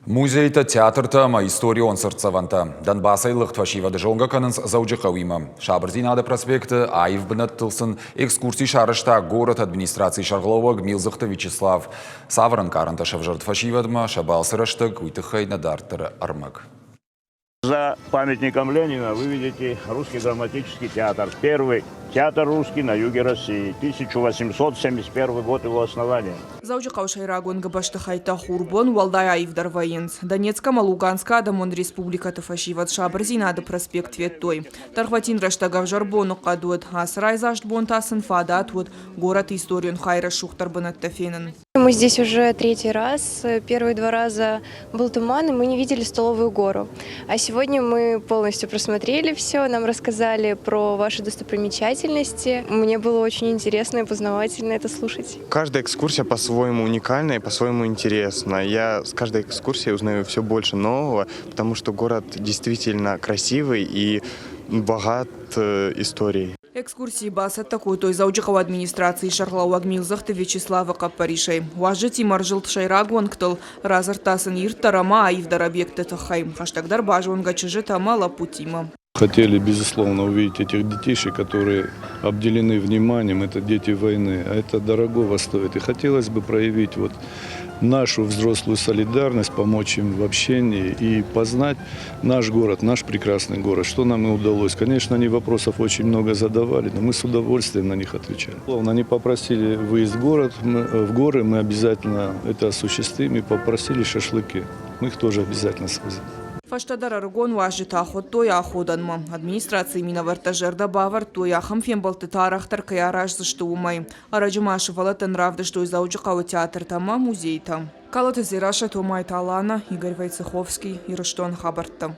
Музейта театрта ма историон сырцаванта. Донбасс айлық твашивады жонга канынс заужы қауима. Шабырзинады проспекты айв бінаттылсын экскурсий шарышта город администрации Шарглова Гмилзыхта Вячеслав. Савран каранта шавжарт фашивадма шабал сырышта куйтыхай надартыр армак. За памятником Ленина вы видите русский драматический театр. Первый театр русский на юге России. 1871 год его основания. Заужи Каушайрагон Габаштахайта Хурбон, Валдай Аивдар Воинс. Донецкама, Луганска, Дамон Республика Тафашиват Шабрзинада проспект Веттой. Тархватин Раштагав Жарбону Кадует, Асрай Заштбон Тасын Фадат, вот город историон Хайра Шухтарбанат Тафенен. Мы здесь уже третий раз. Первые два раза был туман, и мы не видели Столовую гору. А сегодня мы полностью просмотрели все, нам рассказали про ваши достопримечательности. Мне было очень интересно и познавательно это слушать. Каждая экскурсия по-своему уникальна и по-своему интересна. Я с каждой экскурсией узнаю все больше нового, потому что город действительно красивый и богат историей. Экскурсии баса такой той заужихова администрации Шарлауа Гмилзыхта Вячеслава Капаришей. Важити маржилт Шайрагон ктал разартасын иртарама аивдар объекты тахай. Хаштагдар бажон гачижета мала путима. Хотели, безусловно, увидеть этих детишек, которые обделены вниманием. Это дети войны, а это дорогого стоит. И хотелось бы проявить вот нашу взрослую солидарность, помочь им в общении и познать наш город, наш прекрасный город. Что нам и удалось. Конечно, они вопросов очень много задавали, но мы с удовольствием на них отвечали. Они попросили выезд в горы, мы обязательно это осуществим, и попросили шашлыки. Мы их тоже обязательно свозим. Фаштадар аргон важит ахот той аходанма. Администрации минаварта жерда бавар той ахамфен балты тарахтар каяраж заштуумай. Араджимаши валатан равда, что из аудюкава театр тама музей там. Калаты зираша томай талана, Игорь Войцеховский и Раштон Хабарта.